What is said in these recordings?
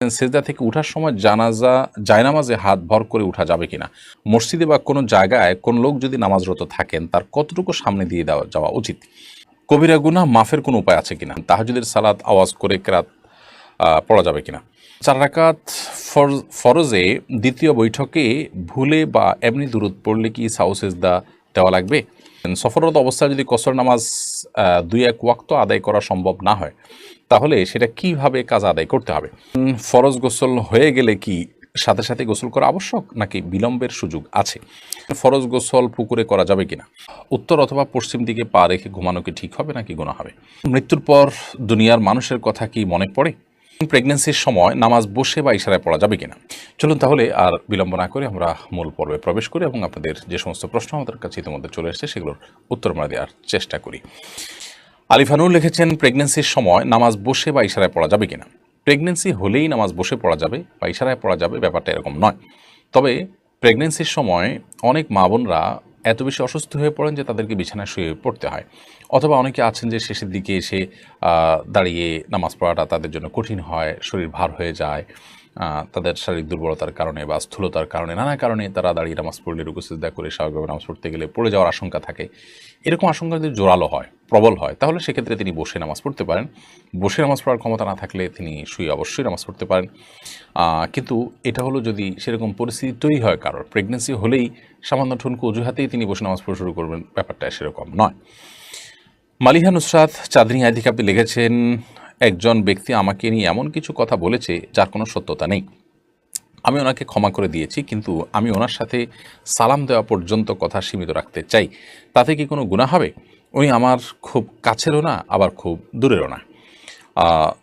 সেজদা থেকে উঠার সময় জায়নামাজে হাত ভর করে উঠা যাবে কিনা? মসজিদে বা কোনো জায়গায় কোন লোক যদি নামাজরত থাকেন তার কতটুকু সামনে দিয়ে যাওয়া উচিত? কবিরা গুনাহ মাফের কোনো উপায় আছে কিনা? তাহাজ্জুদের সালাত আওয়াজ করে কেরাত পড়া যাবে কিনা? 4 রাকাত ফরজে দ্বিতীয় বৈঠকে ভুলে বা এমনি দুরূদ পড়লে কি সাহু সেজদা দেওয়া লাগবে? সফররত অবস্থায় যদি কসর নামাজ 2-1 ওয়াক্ত আদায় করা সম্ভব না হয়, তাহলে সেটা কিভাবে কাজা আদায় করতে হবে? ফরজ গোসল হয়ে গেলে কি সাথে সাথে গোসল করা আবশ্যক, নাকি বিলম্বের সুযোগ আছে? ফরজ গোসল পুকুরে করা যাবে কিনা? উত্তর অথবা পশ্চিম দিকে পা রেখে ঘুমানো কি ঠিক হবে নাকি গুনাহ হবে? মৃত্যুর পর দুনিয়ার মানুষের কথা কি মনে পড়ে? প্রেগন্যান্সির সময় নামাজ বসে বা ইশারায় পড়া যাবে কিনা? চলুন তাহলে আর বিলম্ব না করে আমরা মূল পর্বে প্রবেশ করি এবং আপনাদের যে সমস্ত প্রশ্ন আমাদের কাছে ইতিমধ্যে চলে এসেছে সেগুলোর উত্তর আমরা দেওয়ার চেষ্টা করি। আলিফানুর লিখেছেন, প্রেগন্যান্সির সময় নামাজ বসে বা ইশারায় পড়া যাবে কিনা? প্রেগন্যান্সি হলেই নামাজ বসে পড়া যাবে বা ইশারায় পড়া যাবে, ব্যাপারটা এরকম নয়। তবে প্রেগন্যান্সির সময় অনেক মা বোনরা এত বেশি অসুস্থ হয়ে পড়েন যে তাদেরকে বিছানায় শুয়ে পড়তে হয়, অথবা অনেকে আছেন যে শেষের দিকে এসে দাঁড়িয়ে নামাজ পড়াটা তাদের জন্য কঠিন হয়, শরীর ভার হয়ে যায়, তাদের শারীরিক দুর্বলতার কারণে বা স্থূলতার কারণে, নানা কারণে তারা দাঁড়িয়ে নামাজ পড়লে রুকু সিজদা করে স্বাভাবিকভাবে নামাজ পড়তে গেলে পড়ে যাওয়ার আশঙ্কা থাকে। এরকম আশঙ্কা যদি জোরালো হয়, প্রবল হয়, তাহলে সেক্ষেত্রে তিনি বসে নামাজ পড়তে পারেন। বসে নামাজ পড়ার ক্ষমতা না থাকলে তিনি শুয়ে অবশ্যই নামাজ পড়তে পারেন। কিন্তু এটা হলো যদি সেরকম পরিস্থিতি তৈরি হয়, কারোর প্রেগনেন্সি হলেই সামান্য ঠুনকো অজুহাতেই তিনি বসে নামাজ পড়া শুরু করবেন, ব্যাপারটা সেরকম নয়। মালিহা নুসরাত চাঁদনী আই থেকে আপনি লিখেছেন, একজন ব্যক্তি আমাকে নিয়ে এমন কিছু কথা বলেছে যার কোনো সত্যতা নেই। আমি ওনাকে ক্ষমা করে দিয়েছি, কিন্তু আমি ওনার সাথে সালাম দেওয়া পর্যন্ত কথা সীমিত রাখতে চাই। তাতে কি কোনো গুনাহ হবে? উনি আমার খুব কাছেরও না, আবার খুব দূরেরও না।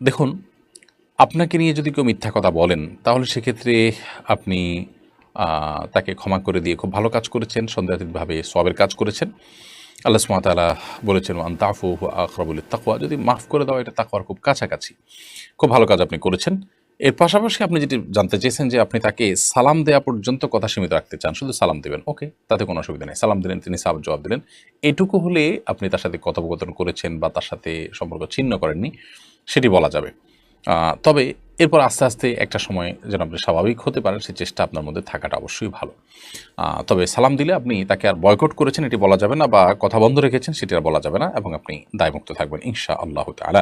দেখুন, আপনাকে নিয়ে যদি কেউ মিথ্যা কথা বলেন, তাহলে সেক্ষেত্রে আপনি তাকে ক্ষমা করে দিয়ে খুব ভালো কাজ করেছেন, সন্দেহাতীতভাবে সওয়াবের কাজ করেছেন। আল্লাহ সুবহানাহু ওয়া তাআলা বলেছেন, ওয়ান তা'ফু হুয়া আকরাবু লিত-তাকওয়া, যদি মাফ করে দেওয়া এটা তাকওয়ার খুব কাছাকাছি। খুব ভালো কাজ আপনি করেছেন। এর পাশাপাশি আপনি যেটি জানতে চেয়েছেন যে আপনি তাকে সালাম দেওয়া পর্যন্ত কথা সীমিত রাখতে চান, শুধু সালাম দেবেন, ওকে, তাতে কোনো অসুবিধা নেই। সালাম দিলেন, তিনি সালাম জবাব দিলেন, এটুকু হলে আপনি তার সাথে কথোপকথন করেছেন বা তার সাথে সম্পর্ক ছিন্ন করেননি, সেটি বলা যাবে। তবে এরপর আস্তে আস্তে একটা সময় যেন আপনি স্বাভাবিক হতে পারেন, সেই চেষ্টা আপনার মধ্যে থাকাটা অবশ্যই ভালো। তবে সালাম দিলে আপনি তাকে আর বয়কট করেছেন এটি বলা যাবে না, বা কথা বন্ধ রেখেছেন সেটি আর বলা যাবে না, এবং আপনি দায়মুক্ত থাকবেন ইনশাআল্লাহু তাআলা।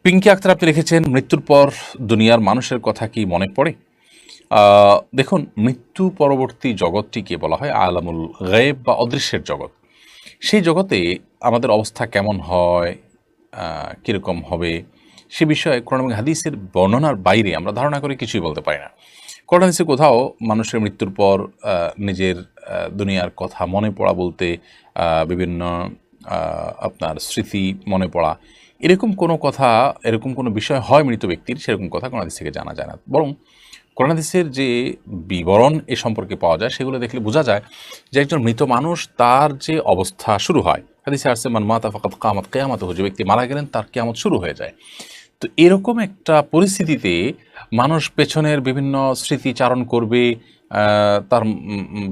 পিঙ্কি আক্তার আপনি লিখেছেন, মৃত্যুর পর দুনিয়ার মানুষের কথা কি মনে পড়ে? দেখুন, মৃত্যু পরবর্তী জগৎটিকে বলা হয় আলামুল গায়েব বা অদৃশ্যের জগৎ। সেই জগতে আমাদের অবস্থা কেমন হয়, কীরকম হবে, সে বিষয়ে কোরআন এবং হাদিসের বর্ণনার বাইরে আমরা ধারণা করে কিছুই বলতে পারি না। কোরআন হাদিসে কোথাও মানুষের মৃত্যুর পর নিজের দুনিয়ার কথা মনে পড়া বলতে বিভিন্ন আপনার স্মৃতি মনে পড়া, এরকম কোনো কথা, এরকম কোনো বিষয় হয় মৃত ব্যক্তির, সেরকম কথা কোরআন হাদিস থেকে জানা যায় না। বরং কোরআন হাদিসের যে বিবরণ এ সম্পর্কে পাওয়া যায়, সেগুলো দেখলে বোঝা যায় যে একজন মৃত মানুষ, তার যে অবস্থা শুরু হয়, হাদিসে আসছে, মান মাতা ফাকাদ কামাত কিয়ামাতুহু, যে ব্যক্তি মারা গেলেন তার কিয়ামত শুরু হয়ে যায়। তো এরকম একটা পরিস্থিতিতে মানুষ পেছনের বিভিন্ন স্মৃতি চারণ করবে, তার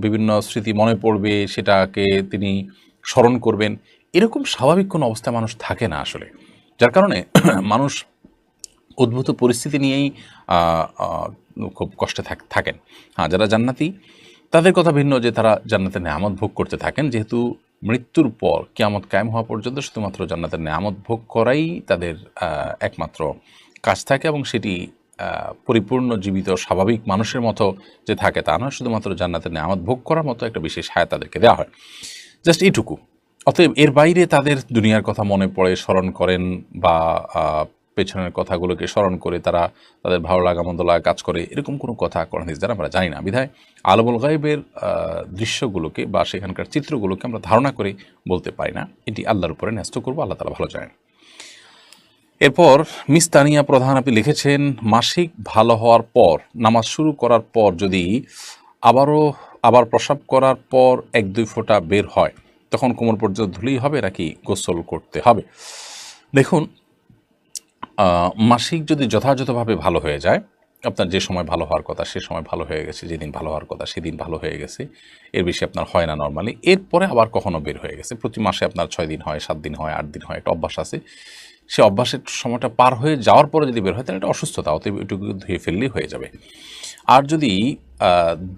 বিভিন্ন স্মৃতি মনে পড়বে, সেটাকে তিনি স্মরণ করবেন। এরকম স্বাভাবিক কোনো অবস্থায় মানুষ থাকে না আসলে, যার কারণে মানুষ উদ্ভূত পরিস্থিতি নিয়েই খুব কষ্টে থাকেন। হ্যাঁ, যারা জান্নাতি তাদের কথা ভিন্ন, যে তারা জান্নাতের নেয়ামত ভোগ করতে থাকেন, যেহেতু মৃত্যুর পর কিয়ামত কায়েম হওয়া পর্যন্ত শুধুমাত্র জান্নাতের নেয়ামত ভোগ করাই তাদের একমাত্র কাজ থাকে, এবং সেটি পরিপূর্ণ জীবিত স্বাভাবিক মানুষের মতো যে থাকে তা নয়, শুধুমাত্র জান্নাতের নেয়ামত ভোগ করার মতো একটা বিশেষ হায়াত তাদেরকে দেওয়া হয়, জাস্ট এইটুকু। অতএব এর বাইরে তাদের দুনিয়ার কথা মনে পড়ে, স্মরণ করেন, বা পেছনের কথাগুলোকে স্মরণ করে তারা তাদের ভালো লাগা মন্দ লাগা কাজ করে, এরকম কোনো কথা কোরআন হাদিস দ্বারা আমরা জানি না। বিধায় আলামুল গায়েবের দৃশ্যগুলোকে বা সেখানকার চিত্রগুলোকে আমরা ধারণা করে বলতে পারি না, এটি আল্লাহর উপরে ন্যস্ত করবো, আল্লাহ তাআলা ভালো জানেন। এরপর মিস তানিয়া প্রধান আপনি লিখেছেন, মাসিক ভালো হওয়ার পর নামাজ শুরু করার পর যদি আবার প্রস্রাব করার পর 1-2 ফোঁটা বের হয়, তখন কোমর পর্যন্ত ধুলেই হবে নাকি গোসল করতে হবে? দেখুন, মাসিক যদি যথাযথভাবে ভালো হয়ে যায়, আপনার যে সময় ভালো হওয়ার কথা সে সময় ভালো হয়ে গেছে, যেদিন ভালো হওয়ার কথা সেদিন ভালো হয়ে গেছে, এর বেশি আপনার হয় না নর্মালি, এরপরে আবার কখনো বের হয়ে গেছে, প্রতি মাসে আপনার 6 দিন হয়, 7 দিন হয়, 8 দিন হয়, একটা অভ্যাস আছে, সে অভ্যাসের সময়টা পার হয়ে যাওয়ার পরে যদি বের হয় তাহলে এটা অসুস্থতা, অতএব এটুকু ধুয়ে ফেললেই হয়ে যাবে। আর যদি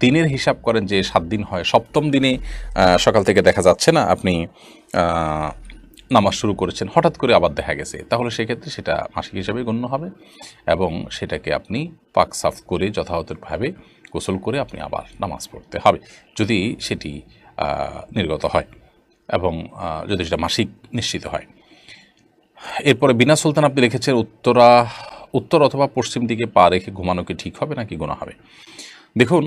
দিনের হিসাব করেন যে 7 দিন হয়, 7ম দিনে সকাল থেকে দেখা যাচ্ছে না আপনি নামাজ শুরু করেছেন, হঠাৎ করে আবার দেখা গেছে, তাহলে সেক্ষেত্রে সেটা মাসিক হিসাবে গণ্য হবে এবং সেটাকে আপনি পাক সাফ করে যথাযথভাবে গোসল করে আপনি আবার নামাজ পড়তে হবে, যদি সেটি নির্গত হয় এবং যদি সেটা মাসিক নিশ্চিত হয়। এরপরে বিনা সুলতান আপনি লিখেছেন উত্তর অথবা পশ্চিম দিকে পা রেখে ঘুমানো কি ঠিক হবে নাকি গুনাহ হবে? দেখুন,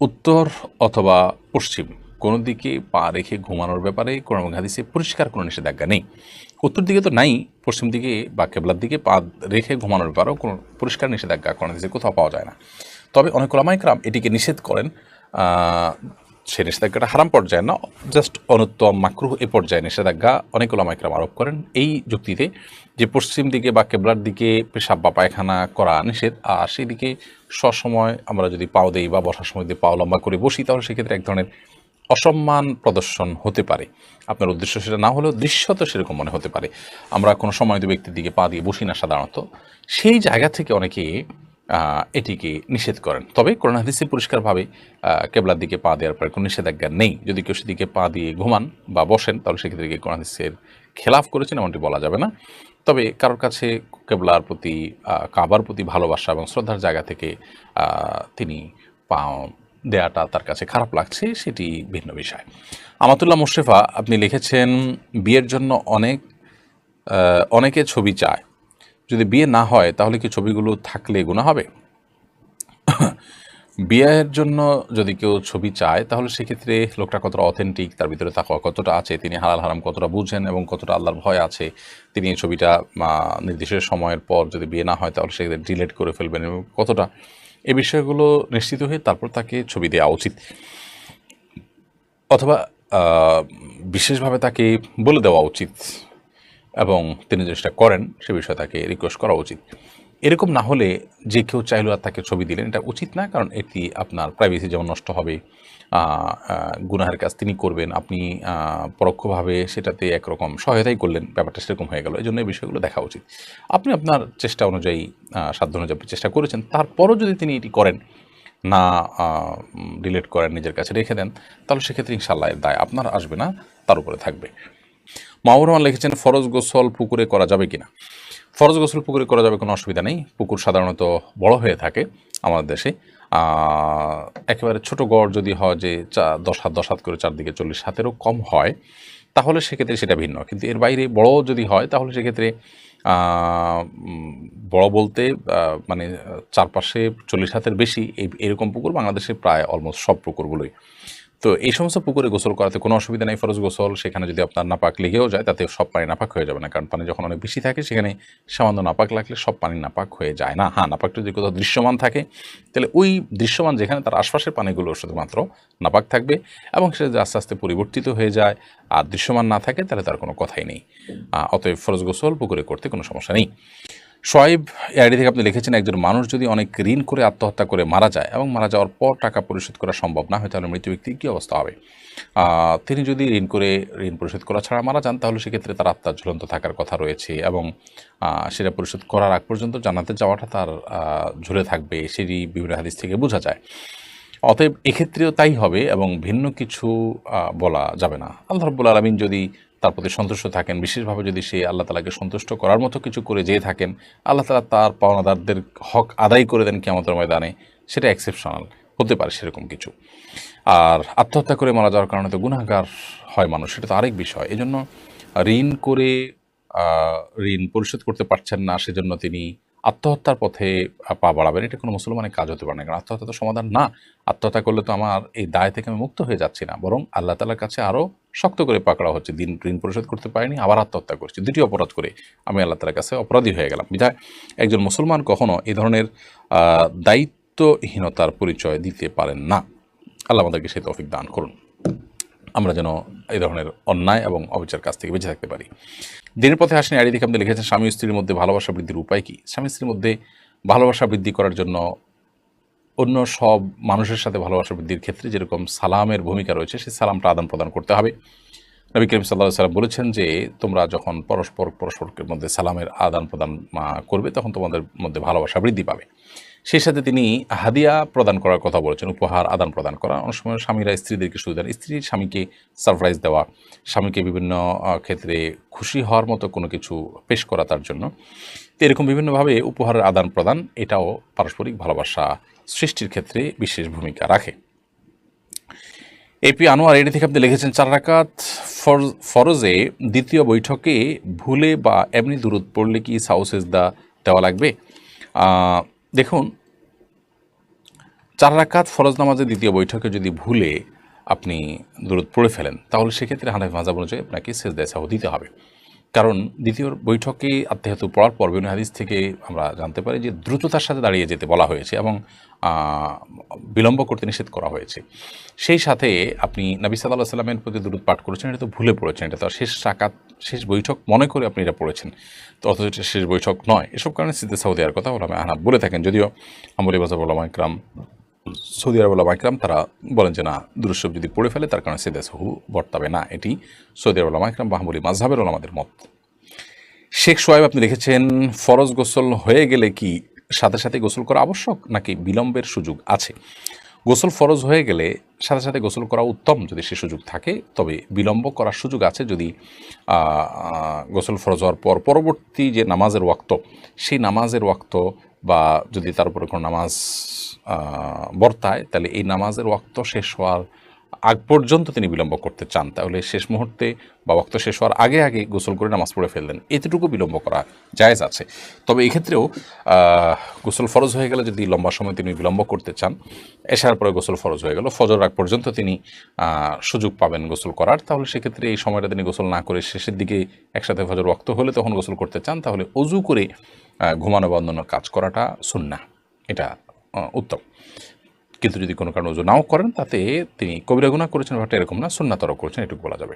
উত্তর অথবা পশ্চিম কোনো দিকে পা রেখে ঘুমানোর ব্যাপারে কোরআন এবং হাদিসে পরিষ্কার কোনো নিষেধাজ্ঞা নেই। উত্তর দিকে তো নাই, পশ্চিম দিকে বা কেবলার দিকে পা রেখে ঘুমানোর ব্যাপারেও কোনো পরিষ্কার নিষেধাজ্ঞা কোরআন হাদিসে কোথাও পাওয়া যায় না। তবে অনেক ওলামা ইকরাম এটিকে নিষেধ করেন, সে নিষেধাজ্ঞাটা হারাম পর্যায়ে না, জাস্ট অনুত্তম মাকরুহ এ পর্যায়ে নিষেধাজ্ঞা অনেক ওলামা ইকরাম আরোপ করেন এই যুক্তিতে যে পশ্চিম দিকে বা কেবলার দিকে পেশাব বা পায়খানা করা নিষেধ, আর সেই দিকে সবসময় আমরা যদি পাও দেই বা বসার সময় দিয়ে পাও লম্বা করে বসি তাহলে সেক্ষেত্রে এক ধরনের অসম্মান প্রদর্শন হতে পারে। আপনার উদ্দেশ্য সেটা না হলেও দৃশ্যত সেরকম মনে হতে পারে। আমরা কোনো সম্মানিত ব্যক্তির দিকে পা দিয়ে বসি না সাধারণত, সেই জায়গা থেকে অনেকে এটিকে নিষেধ করেন। তবে কোরআন হাদিসে পরিষ্কারভাবে কেবলার দিকে পা দেওয়ার পরে কোনো নিষেধাজ্ঞা নেই। যদি কেউ সেদিকে পা দিয়ে ঘুমান বা বসেন তাহলে সেক্ষেত্রে কোরআন হাদিসের খেলাফ করেছেন এমনটি বলা যাবে না। তবে কারোর কাছে কেবলার প্রতি কাবার প্রতি ভালোবাসা এবং শ্রদ্ধার জায়গা থেকে তিনি পা দেয়াটা তার কাছে খারাপ লাগছে, সেটি ভিন্ন বিষয়। আমাতুল্লাহ মুশরেফা আপনি লিখেছেন বিয়ের জন্য অনেকে ছবি চায়, যদি বিয়ে না হয় তাহলে কি ছবিগুলো থাকলে গুনাহ হবে? বিয়ের জন্য যদি কেউ ছবি চায় তাহলে সেক্ষেত্রে লোকটা কতটা অথেন্টিক, তার ভিতরে তাকওয়া কতটা আছে, তিনি হালাল হারাম কতটা বুঝেন এবং কতটা আল্লাহর ভয় আছে, তিনি এই ছবিটা নির্দিষ্ট সময়ের পর যদি বিয়ে না হয় তাহলে সেক্ষেত্রে ডিলেট করে ফেলবেন এবং কতটা, এই বিষয়গুলো নিশ্চিত হয়ে তারপর তাকে ছবি দেওয়া উচিত, অথবা বিশেষভাবে তাকে বলে দেওয়া উচিত এবং তিনি যেটা করেন সে বিষয়ে তাকে রিকোয়েস্ট করা উচিত। এরকম না হলে যে কেউ চাইলেও আর তাকে ছবি দিলেন, এটা উচিত না, কারণ এটি আপনার প্রাইভেসি যেমন নষ্ট হবে, গুনাহের কাজ তিনি করবেন, আপনি পরোক্ষভাবে সেটাতে একরকম সহায়তাই করলেন, ব্যাপারটা সেরকম হয়ে গেল। এই জন্য এই বিষয়গুলো দেখা উচিত। আপনি আপনার চেষ্টা অনুযায়ী সাধ্য অনুযায়ী চেষ্টা করেছেন, তারপরও যদি তিনি এটি করেন না, ডিলিট করেন, নিজের কাছে রেখে দেন, তাহলে সেক্ষেত্রে ইনশাআল্লাহ এর দায় আপনার আসবে না, তার উপরে থাকবে। মাহবুর রহমান লিখেছেন ফরজ গোসল পুকুরে করা যাবে কিনা? ফরজ গোসল পুকুরে করা যাবে, কোনো অসুবিধা নেই। পুকুর সাধারণত বড় হয়ে থাকে আমাদের দেশে, একেবারে ছোট গড় যদি হয় যে 10 হাত করে চারদিকে 40 হাতেরও কম হয় তাহলে সেক্ষেত্রে সেটা ভিন্ন, কিন্তু এর বাইরে বড় যদি হয় তাহলে সেক্ষেত্রে বড় বলতে মানে চারপাশে 40 হাতের বেশি এরকম পুকুর বাংলাদেশে প্রায় অলমোস্ট সব পুকুরগুলোই। তো এই সমস্ত পুকুরে গোসল করাতে কোনো অসুবিধা নেই। ফরজ গোসল, সেখানে যদি আপনার নাপাক লেগেও যায় তাতে সব পানি নাপাক হয়ে যাবে না, কারণ পানি যখন অনেক বেশি থাকে সেখানে সামান্য নাপাক লাগলে সব পানি নাপাক হয়ে যায় না। হ্যাঁ, নাপাকটা যদি কোথাও দৃশ্যমান থাকে তাহলে ওই দৃশ্যমান যেখানে তার আশপাশের পানিগুলো শুধুমাত্র নাপাক থাকবে এবং সেটা যে আস্তে আস্তে পরিবর্তিত হয়ে যায় আর দৃশ্যমান না থাকে তাহলে তার কোনো কথাই নেই। অতএব ফরজ গোসল পুকুরে করতে কোনো সমস্যা নেই। শোয়েব এআইডি থেকে আপনি লিখেছেন একজন মানুষ যদি অনেক ঋণ করে আত্মহত্যা করে মারা যায় এবং মারা যাওয়ার পর টাকা পরিশোধ করা সম্ভব না হয় তাহলে মৃত ব্যক্তির কী অবস্থা হবে? তিনি যদি ঋণ পরিশোধ করা ছাড়া মারা যান তাহলে সেক্ষেত্রে তার আত্মার ঝুলন্ত থাকার কথা রয়েছে এবং সেটা পরিশোধ করার আগ পর্যন্ত জান্নাতে যাওয়াটা তার ঝুলে থাকবে, সেটি বিভিন্ন হাদিস থেকে বোঝা যায়। অতএব এক্ষেত্রেও তাই হবে এবং ভিন্ন কিছু বলা যাবে না। আল্লাহ রাব্বুল আলামিন যদি তার প্রতি সন্তুষ্ট থাকেন, বিশেষভাবে যদি সে আল্লাহ তাআলাকে সন্তুষ্ট করার মতো কিছু করে যেয়ে থাকেন, আল্লাহ তাআলা তার পাওনাদারদের হক আদায় করে দেন কিয়ামতের ময়দানে, সেটা এক্সেপশনাল হতে পারে সেরকম কিছু। আর আত্মহত্যা করে মারা যাওয়ার কারণে তো গুনাহগার হয় মানুষ, সেটা তো আরেক বিষয়। এজন্য ঋণ করে ঋণ পরিশোধ করতে পারছেন না সেজন্য তিনি আত্মহত্যার পথে পা বাড়াবেন, এটা কোনো মুসলমানের কাজ হতে পারে না, কারণ আত্মহত্যা তো সমাধান না। আত্মহত্যা করলে তো আমার এই দায় থেকে আমি মুক্ত হয়ে যাচ্ছি না, বরং আল্লাহ তাআলার কাছে আরও শক্ত করে পাকড়া হচ্ছে। ঋণ পরিশোধ করতে পারিনি, আবার আত্মহত্যা করছি, দুটি অপরাধ করে আমি আল্লাহ তাআলার কাছে অপরাধী হয়ে গেলাম। বিধায় একজন মুসলমান কখনো এই ধরনের দায়িত্বহীনতার পরিচয় দিতে পারেন না। আল্লাহ আমাদেরকে সেই তৌফিক দান করুন, আমরা যেন এই ধরনের অন্যায় এবং অবিচার কাছ থেকে বেঁচে থাকতে পারি। দিনের পথে আসেন আইডি থেকে আপনি লিখেছেন স্বামী স্ত্রীর মধ্যে ভালোবাসা বৃদ্ধির উপায় কী? স্বামী স্ত্রীর মধ্যে ভালোবাসা বৃদ্ধি করার জন্য অন্য সব মানুষের সাথে ভালোবাসা বৃদ্ধির ক্ষেত্রে যেরকম সালামের ভূমিকা রয়েছে সেই সালামটা আদান প্রদান করতে হবে। নবী করিম সাল্লাল্লাহু আলাইহি সাল্লাম বলেছেন যে তোমরা যখন পরস্পরের মধ্যে সালামের আদান প্রদান করবে তখন তোমাদের মধ্যে ভালোবাসা বৃদ্ধি পাবে। সেই সাথে তিনি হাদিয়া প্রদান করার কথা বলেছেন, উপহার আদান প্রদান করা। অনেক সময় স্বামীরা স্ত্রীদেরকে সুবিধা দেন, স্ত্রীর স্বামীকে সারপ্রাইজ দেওয়া, স্বামীকে বিভিন্ন ক্ষেত্রে খুশি হওয়ার মতো কোনো কিছু পেশ করা তার জন্য। তো এরকম বিভিন্নভাবে উপহারের আদান প্রদান এটাও পারস্পরিক ভালোবাসা সৃষ্টির ক্ষেত্রে বিশেষ ভূমিকা রাখে। এপি আনোয়ার এটি থেকে আপনি লিখেছেন 4 রাকাত ফরজে দ্বিতীয় বৈঠকে ভুলে বা এমনি দুরূদ পড়লে কি সাউ সেজদা দেওয়া লাগবে? দেখুন, 4 রাকাত ফরজ নামাজের দ্বিতীয় বৈঠকে যদি ভুলে আপনি দুরূদ পড়ে ফেলেন তাহলে সেক্ষেত্রে হানাফি মাযহাব অনুযায়ী আপনাকে সেজদায়ে সাহু দিতে হবে। কারণ দ্বিতীয় বৈঠকে আত্মাহিয়াতু পড়ার পর বিভিন্ন হাদিস থেকে আমরা জানতে পারি যে দ্রুততার সাথে দাঁড়িয়ে যেতে বলা হয়েছে এবং বিলম্ব করতে নিষেধ করা হয়েছে। সেই সাথে আপনি নবী সাল্লাল্লাহু আলাইহি সাল্লামের প্রতি দুরূদ পাঠ করেছেন, এটা তো ভুলে পড়েছেন, এটা তো শেষ রাকাত শেষ বৈঠক মনে করে আপনি এটা পড়েছেন, তো অথচ এটা শেষ বৈঠক নয়। এসব কারণে সিজদায়ে সাহু দেওয়ার কথা ওলামায়ে আহনাফ বলে থাকেন, যদিও হাম্বলী মাযহাব ওলামায়ে কিরাম, সৌদি আরব ওলামায়ে কিরাম তারা বলেন যে না, দুরূদ শরীফ যদি পড়ে ফেলে তার কারণে সিজদায়ে সাহু বর্তাবে না। এটি সৌদি আরব ওলামায়ে কিরাম বা হাম্বলী মাযহাবের ওলামাদের মত। শেখ সোহাইব আপনি লিখেছেন ফরজ গোসল হয়ে গেলে কি সাথে সাথে গোসল করা আবশ্যক নাকি বিলম্বের সুযোগ আছে? গোসল ফরজ হয়ে গেলে সাথে সাথে গোসল করা উত্তম যদি সে সুযোগ থাকে, তবে বিলম্ব করার সুযোগ আছে যদি গোসল ফরজ হওয়ার পর পরবর্তী যে নামাজের ওয়াক্ত সেই নামাজের ওয়াক্ত বা যদি তার উপরে কোনো নামাজ বর্তায় তাহলে এই নামাজের ওয়াক্ত শেষ হওয়ার আগ পর্যন্ত তিনি বিলম্ব করতে চান, তাহলে শেষ মুহূর্তে বা ওয়াক্ত শেষ হওয়ার আগে আগে গোসল করে নামাজ পড়ে ফেললেন, এতটুকু বিলম্ব করা জায়েজ আছে। তবে এক্ষেত্রেও গোসল ফরজ হয়ে গেলে যদি লম্বা সময় তিনি বিলম্ব করতে চান, এশার পরে গোসল ফরজ হয়ে গেল, ফজর আগ পর্যন্ত তিনি সুযোগ পাবেন গোসল করার, তাহলে সেক্ষেত্রে এই সময়টা তিনি গোসল না করে শেষের দিকে একসাথে ফজর ওয়াক্ত হলে তখন গোসল করতে চান, তাহলে অজু করে ঘুমানো বা অন্যান্য কাজ করাটা সুন্নাহ, এটা উত্তম। কিন্তু যদি কোনো কারণে ওযু নাও করেন তাতে তিনি কবিরা গুনাহ করেছেন ব্যাপারটা এরকম না, সুন্নাতও করেছেন, এটুকু বলা যাবে।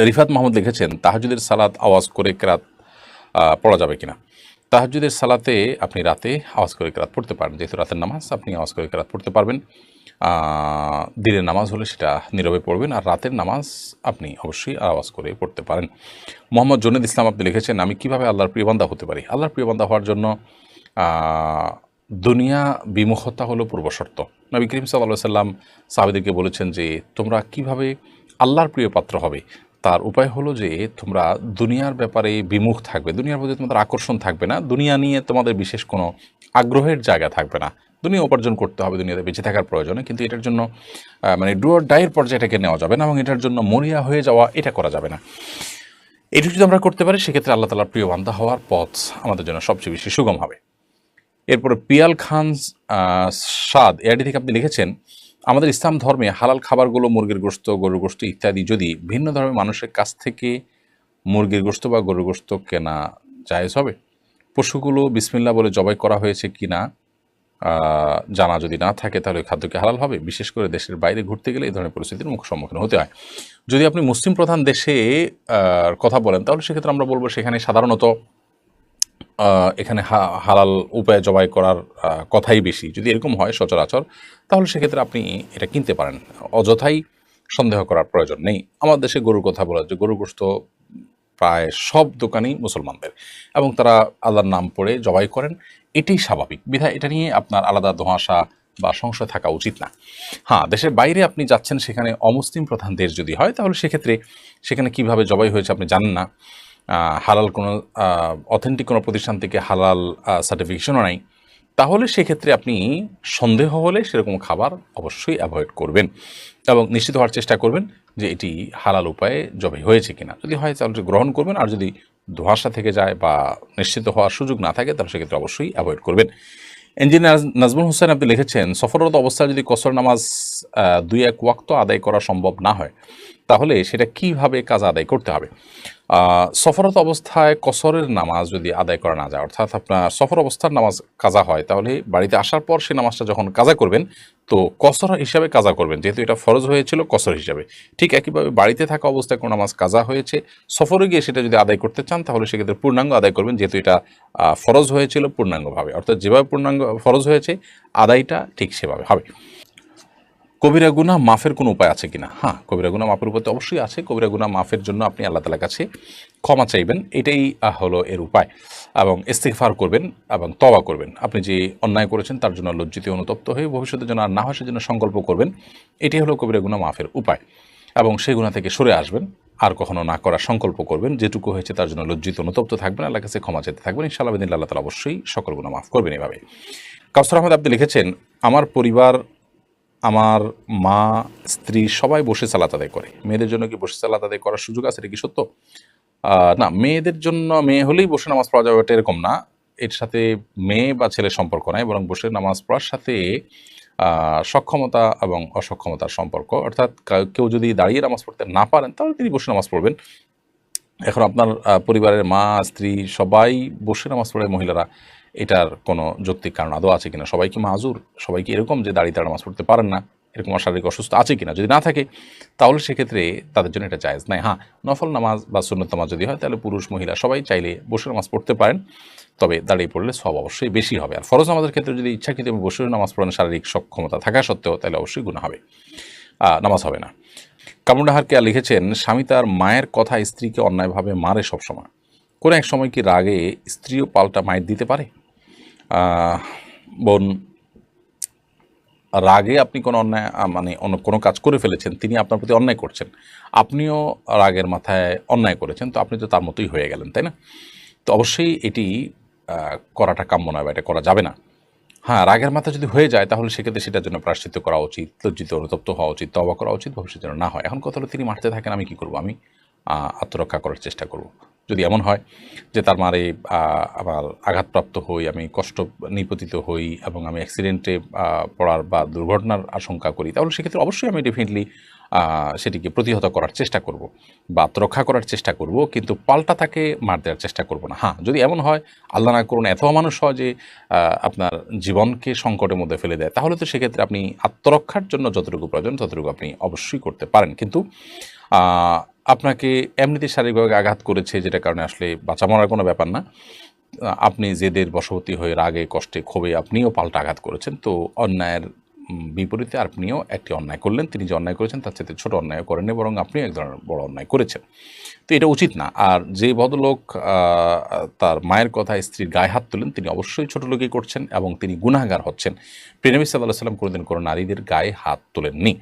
রিফাত মাহমুদ লিখেছেন তাহাজ্জুদের সালাত আওয়াজ করে কেরাত পড়া যাবে কিনা? তাহাজ্জুদের সালাতে আপনি রাতে আওয়াজ করে কেরাত পড়তে পারেন, যেহেতু রাতের নামাজ আপনি আওয়াজ করে কেরাত পড়তে পারবেন। দিনের নামাজ হলে সেটা নীরবে পড়বেন, আর রাতের নামাজ আপনি অবশ্যই আওয়াজ করে পড়তে পারেন। মোহাম্মদ জুনেদ ইসলাম আপনি লিখেছেন আমি কিভাবে আল্লাহর প্রিয় বান্দা হতে পারি? আল্লাহর প্রিয় বান্দা হওয়ার জন্য দুনিয়া বিমুখতা হলো পূর্বশর্ত। নবী করিম সাল্লাল্লাহু আলাইহি সাল্লাম সাহাবীদেরকে বলেছেন যে তোমরা কিভাবে আল্লাহর প্রিয় পাত্র হবে, তার উপায় হলো যে তোমরা দুনিয়ার ব্যাপারে বিমুখ থাকবে, দুনিয়ার প্রতি তোমাদের আকর্ষণ থাকবে না, দুনিয়া নিয়ে তোমাদের বিশেষ কোনো আগ্রহের জায়গা থাকবে না। দুনিয়া উপার্জন করতে হবে দুনিয়াতে বেঁচে থাকার প্রয়োজনে, কিন্তু এটার জন্য মানে ডু অর ডাইয়ের পর্যায়টাকে নেওয়া যাবে না এবং এটার জন্য মরিয়া হয়ে যাওয়া এটা করা যাবে না। এটুকু যদি আমরা করতে পারি সেক্ষেত্রে আল্লাহ তাআলার প্রিয় বান্দা হওয়ার পথ আমাদের জন্য সবচেয়ে বেশি সুগম হবে। এরপরে পিয়াল খান সাদ এআইডি থেকে আপনি লিখেছেন আমাদের ইসলাম ধর্মে হালাল খাবারগুলো মুরগির গোশত, গরুর গোশত ইত্যাদি যদি ভিন্ন ধর্মের মানুষের কাছ থেকে মুরগির গোশত বা গরুর গোশত কেনা জায়েজ হবে? পশুগুলো বিসমিল্লাহ বলে জবাই করা হয়েছে কিনা জানা যদি না থাকে তাহলে খাদ্যকে হালাল হবে? বিশেষ করে দেশের বাইরে ঘুরতে গেলে এই ধরনের পরিস্থিতির সম্মুখীন হতে হয়। যদি আপনি মুসলিম প্রধান দেশে কথা বলেন তাহলে সেক্ষেত্রে আমরা বলবো সেখানে সাধারণত এখানে হালাল উপায়ে জবাই করার কথাই বেশি। যদি এরকম হয় সচরাচর তাহলে সেক্ষেত্রে আপনি এটা কিনতে পারেন, অযথাই সন্দেহ করার প্রয়োজন নেই। আমার দেশে গরুর কথা বলা যে গরুর গোশত প্রায় সব দোকানই মুসলমানদের এবং তারা আল্লাহর নাম পড়ে জবাই করেন, এটাই স্বাভাবিক। বিধায় এটা নিয়ে আপনার আলাদা ধোঁয়াশা বা সংশয় থাকা উচিত না। হ্যাঁ, দেশের বাইরে আপনি যাচ্ছেন, সেখানে অমুসলিম প্রধান দেশ যদি হয় তাহলে সেক্ষেত্রে সেখানে কিভাবে জবাই হয়েছে আপনি জানেন না, হালাল কোনো অথেন্টিক কোনো প্রতিষ্ঠান থেকে হালাল সার্টিফিকেশনও নাই, তাহলে সেক্ষেত্রে আপনি সন্দেহ হলে সেরকম খাবার অবশ্যই অ্যাভয়েড করবেন এবং নিশ্চিত হওয়ার চেষ্টা করবেন যে এটি হালাল উপায়ে জবাই হয়েছে কিনা। যদি হয় তাহলে গ্রহণ করবেন, আর যদি ধোঁয়াশা থেকে যায় বা নিশ্চিত হওয়ার সুযোগ না থাকে তাহলে সেক্ষেত্রে অবশ্যই অ্যাভয়েড করবেন। ইঞ্জিনিয়ার নাজমুল হোসেন আপনি লিখেছেন সফররত অবস্থায় যদি কসর নামাজ 2-1 ওয়াক্ত আদায় করা সম্ভব না হয় তাহলে সেটা কিভাবে কাজা আদায় করতে হবে? সফররত অবস্থায় কসরের নামাজ যদি আদায় করা না যায়, অর্থাৎ আপনার সফর অবস্থার নামাজ কাজা হয়, তাহলে বাড়িতে আসার পর সেই নামাজটা যখন কাজা করবেন তো কসর হিসাবে কাজা করবেন, যেহেতু এটা ফরজ হয়েছিল কসর হিসাবে। ঠিক একইভাবে বাড়িতে থাকা অবস্থায় কোনো নামাজ কাজা হয়েছে, সফরে গিয়ে সেটা যদি আদায় করতে চান তাহলে সেক্ষেত্রে পূর্ণাঙ্গ আদায় করবেন, যেহেতু এটা ফরজ হয়েছিল পূর্ণাঙ্গভাবে, অর্থাৎ যেভাবে পূর্ণাঙ্গ ফরজ হয়েছে আদায়টা ঠিক সেভাবে হবে। কবিরা গুনাহ মাফের কোনো উপায় আছে কিনা? হ্যাঁ, কবিরা গুনাহ মাফের উপায় তো অবশ্যই আছে। কবিরা গুনাহ মাফের জন্য আপনি আল্লাহ তাআলার কাছে ক্ষমা চাইবেন, এটাই হলো এর উপায়। এবং ইস্তিগফার করবেন এবং তওবা করবেন। আপনি যে অন্যায় করেছেন তার জন্য লজ্জিত অনুতপ্ত হয়ে ভবিষ্যতে যেন আর না হয় সেজন্য সংকল্প করবেন। এটাই হলো কবিরা গুনাহ মাফের উপায়। এবং সেই গুনাহ থেকে সরে আসবেন, আর কখনো না করার সংকল্প করবেন। যেটুকু হয়েছে তার জন্য লজ্জিত অনুতপ্ত থাকবেন, আল্লাহর কাছে ক্ষমা চাইতে থাকবেন। ইনশাআল্লাহ বিদিনিল্লাহ আল্লাহ তাআলা অবশ্যই সকল গুনাহ মাফ করবেন এভাবে। কাউসার আহমেদ আপনি লিখেছেন, আমার পরিবার, আমার মা, স্ত্রী সবাই বসে সালাত আদায় করে। মেয়েদের জন্য কি বসে সালাত আদায় করার সুযোগ আছে? এটা কি সত্য? না, মেয়েদের জন্য মেয়ে হলেই বসে নামাজ পড়া যাবে এটা এরকম না। এর সাথে মেয়ে বা ছেলের সম্পর্ক নাই, বরং বসে নামাজ পড়ার সাথে সক্ষমতা এবং অসক্ষমতার সম্পর্ক। অর্থাৎ কেউ যদি দাঁড়িয়ে নামাজ পড়তে না পারেন তাহলে তিনি বসে নামাজ পড়বেন। এখন আপনার পরিবারের মা, স্ত্রী সবাই বসে নামাজ পড়ে মহিলারা, এটার কোনো যৌক্তিক কারণ আদৌ আছে কিনা? সবাই কি মাযুর? সবাই কি এরকম যে দাঁড়িয়ে তারা নামাজ পড়তে পারেন না? এরকম শারীরিক অসুস্থ আছে কিনা? যদি না থাকে তাহলে সেক্ষেত্রে তাদের জন্য এটা জায়েজ নাই। হ্যাঁ, নফল নামাজ বা সুন্নত নামাজ যদি হয় তাহলে পুরুষ মহিলা সবাই চাইলে বসে নামাজ পড়তে পারেন, তবে দাঁড়িয়ে পড়লে সওয়াব অবশ্যই বেশি হবে। আর ফরজ নামাজের ক্ষেত্রে যদি ইচ্ছাকৃত বসে নামাজ পড়েন শারীরিক সক্ষমতা থাকা সত্ত্বেও, তাহলে অবশ্যই গুনাহ হবে, নামাজ হবে না। কামরুন্নাহার কেয়া লিখেছেন, স্বামী তার মায়ের কথা স্ত্রীকে অন্যায়ভাবে মারে সবসময়। কোনো এক সময় কি রাগে স্ত্রীও পাল্টা মাইর দিতে পারে? বোন, রাগে আপনি কোনো অন্যায় মানে অন্য কোনো কাজ করে ফেলেছেন, তিনি আপনার প্রতি অন্যায় করছেন, আপনিও রাগের মাথায় অন্যায় করেছেন, তো আপনি তো তার মতোই হয়ে গেলেন, তাই না? তো অবশ্যই এটি করাটা কাম্য নয় বা এটা করা যাবে না। হ্যাঁ, রাগের মাথা যদি হয়ে যায় তাহলে সেক্ষেত্রে সেটার জন্য প্রায়শ্চিত্ত করা উচিত, লজ্জিত অনুতপ্ত হওয়া উচিত, তওবা করা উচিত, ভবিষ্যতে যেন না হয়। এখন কথা হলো তিনি মারতে থাকেন, আমি কী করব? আমি আত্মরক্ষা করার চেষ্টা করব। যদি এমন হয় যে তার মারে আমার আঘাতপ্রাপ্ত হই, আমি কষ্ট নিপতিত হই এবং আমি অ্যাক্সিডেন্টে পড়ার বা দুর্ঘটনার আশঙ্কা করি, তাহলে সেক্ষেত্রে অবশ্যই আমি ডেফিনিটলি সেটিকে প্রতিহত করার চেষ্টা করব বা আত্মরক্ষা করার চেষ্টা করব, কিন্তু পাল্টা তাকে মার দেওয়ার চেষ্টা করব না। হ্যাঁ, যদি এমন হয়, আল্লাহ না করুন এত মানুষ হয় যে আপনার জীবনকে সংকটের মধ্যে ফেলে দেয়, তাহলে তো সেক্ষেত্রে আপনি আত্মরক্ষার জন্য যতটুকু প্রয়োজন ততটুকু আপনি অবশ্যই করতে পারেন। কিন্তু আপনাকে এমনিতে শারীরিকভাবে আঘাত করেছে, যেটার কারণে আসলে বাঁচা মরার কোনো ব্যাপার না। আপনি জেদের বশবর্তী হয়ে রাগে, কষ্টে, ক্ষোভে আপনিও পাল্টা আঘাত করেছেন। তো অন্যায়ের বিপরীতে আপনিও একটি অন্যায় করলেন। তিনি যে অন্যায় করেছেন তার চাইতে ছোট অন্যায় করেননি, বরং আপনিও এক ধরনের বড় অন্যায় করেছেন। তো এটা উচিত না। আর যে ভদ্রলোক তার মায়ের কথায় স্ত্রীর গায়ে হাত তোলেন, তিনি অবশ্যই ছোট লোকই করছেন এবং তিনি গুনাহগার হচ্ছেন। প্রিয় নবী সাল্লাল্লাহু আলাইহি ওয়াসাল্লাম কোনোদিন কোনো নারীদের গায়ে হাত তোলেননি।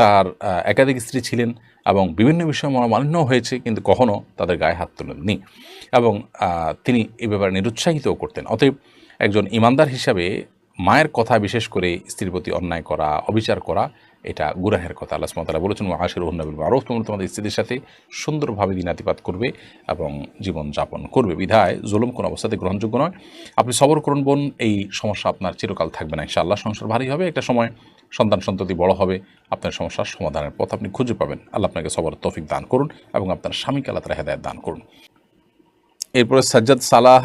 তার একাধিক স্ত্রী ছিলেন এবং বিভিন্ন বিষয়ে মনোমালিন্য হয়েছে, কিন্তু কখনও তাদের গায়ে হাত তোলেননি এবং তিনি এ ব্যাপারে নিরুৎসাহিতও করতেন। অতএব একজন ঈমানদার হিসাবে মায়ের কথা, বিশেষ করে স্ত্রীর প্রতি অন্যায় করা, অবিচার করা, এটা গুনাহের কথা। আল্লাহ সুবহানাহু ওয়া তাআলা বলেছেন, ওয়াশিরুহুন্না বিল মারুফ, তোমরা তোমাদের স্ত্রীদের সাথে সুন্দরভাবে দিনাতিপাত করবে এবং জীবন যাপন করবে। বিধায় জুলুম কোনো অবস্থাতে গ্রহণযোগ্য নয়। আপনি সবর করুন বোন, এই সমস্যা আপনার চিরকাল থাকবে না ইনশাআল্লাহ। সংসার ভারী হবে, একটা সময় সন্তান সন্ততি বড় হবে, আপনার সমস্যার সমাধানের পথ আপনি খুঁজে পাবেন। আল্লাহ আপনাকে সবর তৌফিক দান করুন এবং আপনার স্বামীকে আল্লাহ তাআলা হেদায়েত দান করুন। এরপরে সাজ্জাদ সালেহ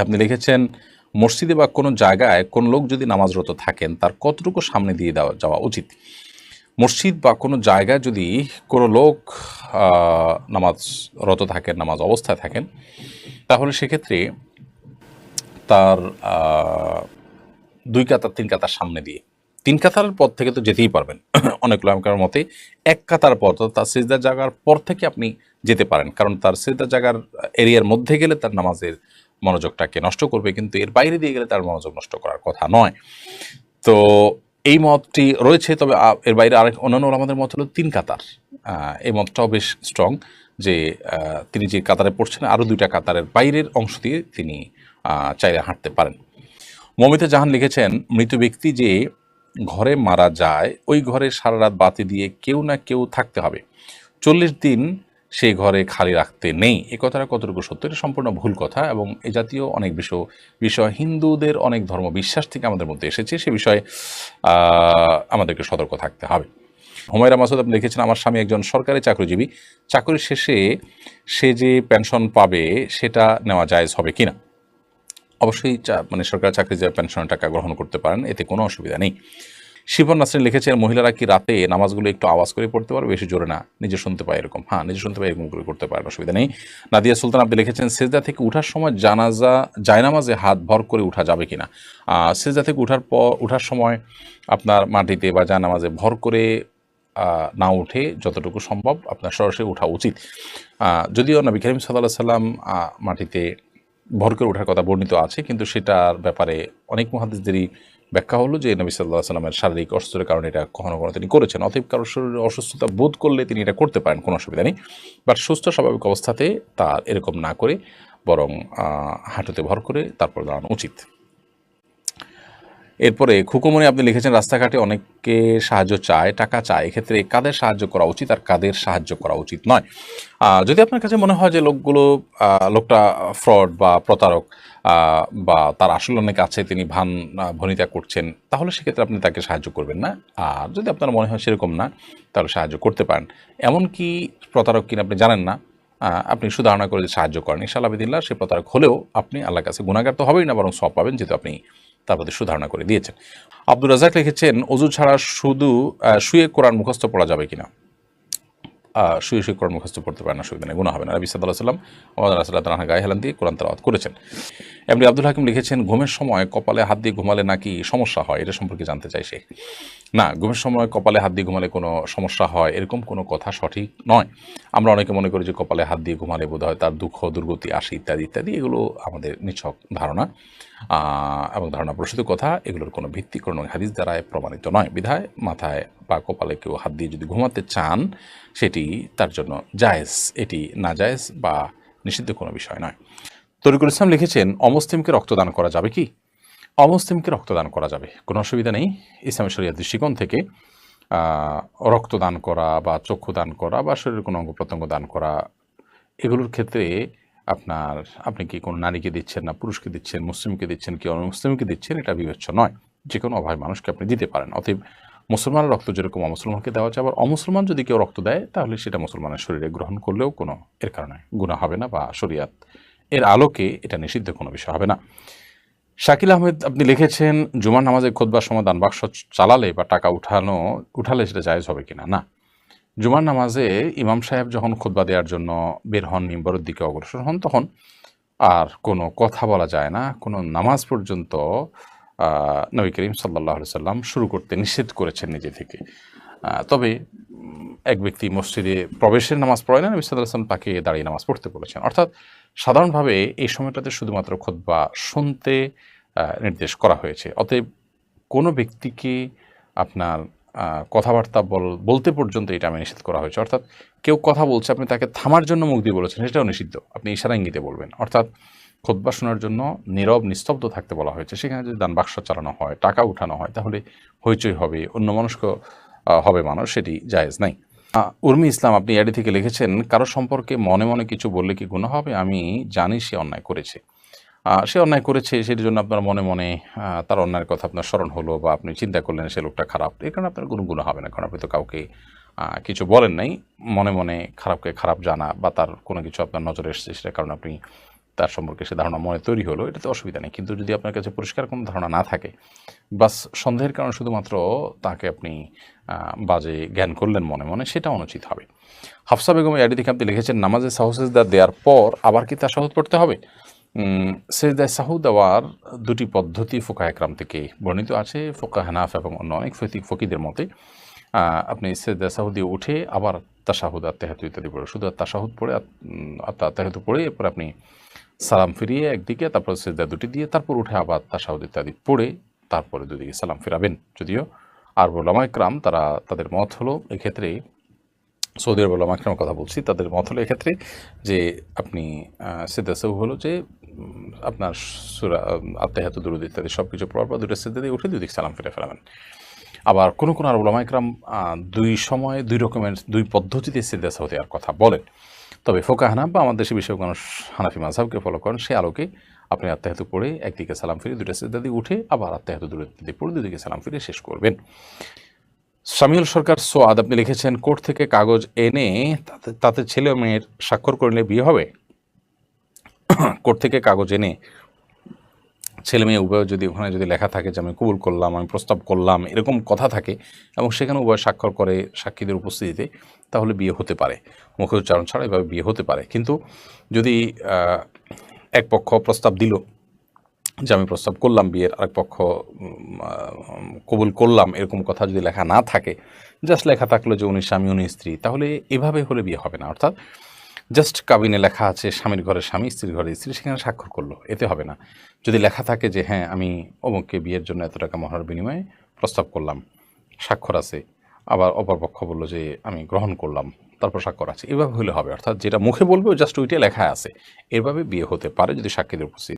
আপনি লিখেছেন, মসজিদে বা কোনো জায়গায় কোন লোক যদি নামাজরত থাকেন তার কতটুকু সামনে দিয়ে যাওয়া উচিত? মসজিদ বা কোনো জায়গায় যদি কোনো লোক নামাজরত থাকেন, নামাজ অবস্থায় থাকেন, তাহলে সেক্ষেত্রে তার 2 কাতার 3 কাতার সামনে দিয়ে, 3 কাতারের পর থেকে তো যেতেই পারবেন। অনেক উলামায়ে মতে 1 কাতার পর, তার সিজদার জায়গার পর থেকে আপনি যেতে পারেন, কারণ তার সিজদার জায়গার এরিয়ার মধ্যে গেলে তার নামাজের মনোযোগটাকে নষ্ট করবে, কিন্তু এর বাইরে দিয়ে গেলে তার মনোযোগ নষ্ট করার কথা নয়। তো এই মতটি রয়েছে, তবে এর বাইরে আরেক অন্যান্য ওলামাদের মত হলো 3 কাতার। এই মতটাও বেশ স্ট্রং যে তিনি যে কাতারে পড়ছেন আরও 2টা কাতারের বাইরের অংশ দিয়ে তিনি চাইলে হাঁটতে পারেন। মমিতা জাহান লিখেছেন, মৃত ব্যক্তি যে ঘরে মারা যায় ওই ঘরে সারা রাত বাতি দিয়ে কেউ না কেউ থাকতে হবে, 40 দিন সেই ঘরে খালি রাখতে নেই। এই কথাটা কতটুকু সত্য? এটা সম্পূর্ণ ভুল কথা এবং এ জাতীয় অনেক বিষয় হিন্দুদের অনেক ধর্ম বিশ্বাস থেকে আমাদের মধ্যে এসেছে, সে বিষয়ে আমাদেরকে সতর্ক থাকতে হবে। হুমায়রা মাসুদ আপনি লিখেছেন, আমার স্বামী একজন সরকারি চাকরিজীবী, চাকরির শেষে সে যে পেনশন পাবে সেটা নেওয়া জায়েজ হবে কিনা? অবশ্যই মানে সরকারি চাকরি যে পেনশনের টাকা গ্রহণ করতে পারেন, এতে কোনো অসুবিধা নেই। শিবন নাসরিন লিখেছেন, মহিলারা কি রাতে নামাজগুলো একটু আওয়াজ করে পড়তে পারবে, বেশি জোরে না, নিজে শুনতে পায় এরকম? হ্যাঁ, নিজে শুনতে পায় এরকম করে করতে পারেন, অসুবিধা নেই। নাদিয়া সুলতান আপনি লিখেছেন, সেজদা থেকে উঠার সময় জায়নামাজে হাত ভর করে উঠা যাবে কিনা? সেজদা থেকে উঠার সময় আপনার মাটিতে বা জায়নামাজে ভর করে না উঠে যতটুকু সম্ভব আপনার সরাসরি ওঠা উচিত। যদিও নবী করিম সাল্লাল্লাহু আলাইহি সাল্লাম মাটিতে ভর করে ওঠার কথা বর্ণিত আছে, কিন্তু সেটার ব্যাপারে অনেক মুহাদ্দিসদেরই ব্যাখ্যা হলো যে নবী সাল্লাল্লাহু আলাইহি সাল্লামের শারীরিক অসুস্থতার কারণে এটা কখনো কখনো তিনি করেছেন। অতএব কারোর শরীরে অসুস্থতা বোধ করলে তিনি এটা করতে পারেন, কোনো অসুবিধা নেই। বাট সুস্থ স্বাভাবিক অবস্থাতে তার এরকম না করে বরং হাঁটুতে ভর করে তারপর দাঁড়ানো উচিত। এরপরে খুকুমনি আপনি লিখেছেন, রাস্তাঘাটে অনেকে সাহায্য চায়, টাকা চায়, এক্ষেত্রে কাদের সাহায্য করা উচিত আর কাদের সাহায্য করা উচিত নয়? যদি আপনার কাছে মনে হয় যে লোকটা ফ্রড বা প্রতারক বা তার আসলে অনেক আছে, তিনি ভনিতা করছেন, তাহলে সেক্ষেত্রে আপনি তাকে সাহায্য করবেন না। আর যদি আপনার মনে হয় সেরকম না, তাহলে সাহায্য করতে পারেন। এমনকি প্রতারক কিনা আপনি জানেন না, আপনি সুধারণা করে সাহায্য করেন, ইনশাআল্লাহ বিদিল্লাহ সে প্রতারক হলেও আপনি আল্লাহর কাছে গুনাহগার তো হবেই না, বরং সওয়াব পাবেন, যেহেতু আপনি তার প্রতি সুধারণা করে দিয়েছেন। আব্দুর রাজাক লিখেছেন, অজু ছাড়া শুধু শুয়ে কোরআন মুখস্থ পড়া যাবে কিনা? শুয়ে শুয়ে কোরআন মুখস্থ পড়তে পারেন, অসুবিধা নেই, গুনাহ হবে না। নবী সাল্লাল্লাহু আলাইহি ওয়াসাল্লাম আমাদের রাসূলুল্লাহ গায়ে হেলান দিয়ে কোরআন তেলাওয়াত করেছেন। এমনি আব্দুল হাকিম লিখেছেন, ঘুমের সময় কপালে হাত দিয়ে ঘুমালে নাকি সমস্যা হয়, এটা সম্পর্কে জানতে চাই সে। না, ঘুমের সময় কপালে হাত দিয়ে ঘুমালে কোনো সমস্যা হয় এরকম কোনো কথা সঠিক নয়। আমরা অনেকে মনে করি যে কপালে হাত দিয়ে ঘুমালে বোধ হয় তার দুঃখ দুর্গতি আসে ইত্যাদি ইত্যাদি, এগুলো আমাদের নিছক ধারণা এবং ধারণা প্রসূত কথা, এগুলোর কোনো ভিত্তি কোনো হাদিস দ্বারায় প্রমাণিত নয়। বিধায় মাথায় বা কপালে কেউ হাত দিয়ে যদি ঘুমাতে চান সেটি তার জন্য জায়েজ, এটি নাজায়েজ বা নিষিদ্ধ কোনো বিষয় নয়। তরিকুল ইসলাম লিখেছেন, অমুসলিমকে রক্তদান করা যাবে কি? অমুসলিমকে রক্তদান করা যাবে, কোনো অসুবিধা নেই। ইসলামী শরিয়ার দৃষ্টিকোণ থেকে রক্তদান করা বা চক্ষু দান করা বা শরীরের কোনো অঙ্গ প্রত্যঙ্গ দান করা, এগুলোর ক্ষেত্রে আপনি কি কোনো নারীকে দিচ্ছেন না পুরুষকে দিচ্ছেন, মুসলিমকে দিচ্ছেন কি অমুসলিমকে দিচ্ছেন, এটা বিবেচ্য নয়। যে কোনো অভাবী মানুষকে আপনি দিতে পারেন। অতএব মুসলমানের রক্ত যেরকম অমুসলমানকে দেওয়া যায়, আবার অমুসলমান যদি কেউ রক্ত দেয় তাহলে সেটা মুসলমানের শরীরে গ্রহণ করলেও কোনো এর কারণে গুনাহ হবে না, বা শরিয়াত এর আলোকে এটা নিষিদ্ধ কোনো বিষয় হবে না। শাকিল আহমেদ আপনি লিখেছেন, জুমার নামাজে খুতবার সময় দান বাক্স চালালে বা টাকা উঠালে সেটা জায়েজ হবে কিনা? না, জুমার নামাজে ইমাম সাহেব যখন খুতবা দেওয়ার জন্য বের হন, মিম্বরের দিকে অগ্রসর হন, তখন আর কোনো কথা বলা যায় না, কোনো নামাজ পর্যন্ত নবী করিম সাল্লাল্লাহু আলাইহি সাল্লাম শুরু করতে নিষেধ করেছেন নিজে থেকে। তবে এক ব্যক্তি মসজিদে প্রবেশের নামাজ পড়ে না, নবী সাল্লাল্লাহু আলাইহি ওয়াসাল্লাম তাকে দাঁড়িয়ে নামাজ পড়তে বলেছেন। অর্থাৎ সাধারণভাবে এই সময়টাতে শুধুমাত্র খুতবা শুনতে নির্দেশ করা হয়েছে। অতএব কোনো ব্যক্তিকে আপনার কথাবার্তা বলতে পর্যন্ত এটা আমি নিষেধ করা হয়েছে। অর্থাৎ কেউ কথা বলছে, আপনি তাকে থামার জন্য মুখ দিয়ে বলেছেন, সেটাও নিষিদ্ধ। আপনি ইশারা ইঙ্গিতে বলবেন। অর্থাৎ খুতবা শোনার জন্য নীরব নিস্তব্ধ থাকতে বলা হয়েছে। সেখানে যদি দান বাক্স চালানো হয়, টাকা উঠানো হয়, তাহলে হইচই হবে, অন্যমনস্ক হবে মানুষ, সেটি জায়েজ নাই। উর্মি ইসলাম আপনি এডি থেকে লিখেছেন, কারো সম্পর্কে মনে মনে কিছু বললে কি গুনাহ হবে? আমি জানি সে অন্যায় করেছে, সে অন্যায় করেছে, সেটির জন্য আপনার মনে মনে তার অন্যায়ের কথা আপনার স্মরণ হলো বা আপনি চিন্তা করলেন সে লোকটা খারাপ, এর কারণে আপনার কোনো গুনাহ হবে না। কারণ আপনি তো কাউকে কিছু বলেন নাই। মনে মনে খারাপকে খারাপ জানা বা তার কোনো কিছু আপনার নজরে এসেছে, সেটার কারণে আপনি তার সম্পর্কে সে ধারণা মনে তৈরি হলো, এটাতে অসুবিধা নেই। কিন্তু যদি আপনার কাছে পরিষ্কার কোনো ধারণা না থাকে, বাস সন্দেহের কারণে শুধুমাত্র তাকে আপনি বাজে জ্ঞান করলেন মনে মনে, সেটা অনুচিত হবে। হাফসা বেগম এডি থেকে আপনি লিখেছেন, নামাজে সাহসেজদা দেওয়ার পর আবার কি তাশাহুদ পড়তে হবে? সেজদায় সাহু দেওয়ার দুটি পদ্ধতি ফুকাহে একরাম থেকে বর্ণিত আছে, ফুকাহে হানাফ এবং অন্য অনেক ফকিদের মতে। আপনি সেজদায় সাহু দিয়ে উঠে আবার তাশাহুদ আত্তাহিয়াতু ইত্যাদি পড়ে, শুধু তাশাহুদ পড়ে আত্তাহিয়াতু পড়ে এরপর আপনি সালাম ফিরিয়ে একদিকে, তারপর সেজদা দুটি দিয়ে তারপর উঠে আবার তাশাহুদ ইত্যাদি পড়ে তারপরে দুদিকে সালাম ফিরাবেন। যদিও আর উলামা ইকরাম তাদের মত হলো এক্ষেত্রে, সৌদি আরব উলামা ইকরামের কথা বলছি, তাদের মত হলো এক্ষেত্রে যে আপনি সেজদা সাহু হলো যে আপনার সূরা আত্তাহিয়াতু দুরূদ ইত্যাদি সব কিছু পড়ার পর দুটো সেজদা দিয়ে উঠে দুই দিকে সালাম ফিরে ফেলাবেন। আবার কোনো আর উলামা ইকরাম দুই সময়ে দুই রকমের দুই পদ্ধতিতে সেজদা সাহু দেওয়ার কথা বলেন। তবে ফোকা হানাফ বা আমাদের দেশে বিষয়ে মানুষ হানাফি মাযহাবকে ফলো করেন, সে আলোকে আপনি আত্তাহিয়াতু পড়ে একদিকে সালাম ফিরে দুটো সেজদা দিয়ে উঠে আবার আত্তাহিয়াতু দুরূদ দিয়ে পড়ে দুদিকে সালাম ফিরে শেষ করবেন। শামিউল সরকার সোয়াদ আপনি লিখেছেন, কোর্ট থেকে কাগজ এনে তাতে ছেলে ও মেয়ের স্বাক্ষর করলে বিয়ে হবে? কোর্ট থেকে কাগজ এনে ছেলে মেয়ে উভয় যদি ওখানে যদি লেখা থাকে যে আমি কবুল করলাম, আমি প্রস্তাব করলাম, এরকম কথা থাকে এবং সেখানে উভয় স্বাক্ষর করে সাক্ষীদের উপস্থিতিতে, তাহলে বিয়ে হতে পারে। মুখে উচ্চারণ ছাড়া এভাবে বিয়ে হতে পারে। কিন্তু যদি এক পক্ষ প্রস্তাব দিল যে আমি প্রস্তাব করলাম বিয়ের, আরেক পক্ষ কবুল করলাম, এরকম কথা যদি লেখা না থাকে, জাস্ট লেখা থাকলো যে উনি স্বামী উনি স্ত্রী, তাহলে এভাবে হলে বিয়ে হবে না। অর্থাৎ জাস্ট কাবিনে লেখা আছে স্বামীর ঘরে স্বামী স্ত্রীর ঘরে স্ত্রী, সেখানে স্বাক্ষর করলো, এতে হবে না। যদি লেখা থাকে যে হ্যাঁ আমি অমুককে বিয়ের জন্য এত টাকা মহার বিনিময়ে প্রস্তাব করলাম, স্বাক্ষর আছে, আবার অপরপক্ষ বললো যে আমি গ্রহণ করলাম, তারপর স্বাক্ষর আছে, এভাবে হলে হবে। অর্থাৎ যেটা মুখে বলবে জাস্ট ওইটাই লেখা আছে, এভাবে বিয়ে হতে পারে যদি সাক্ষীদের উপস্থিতি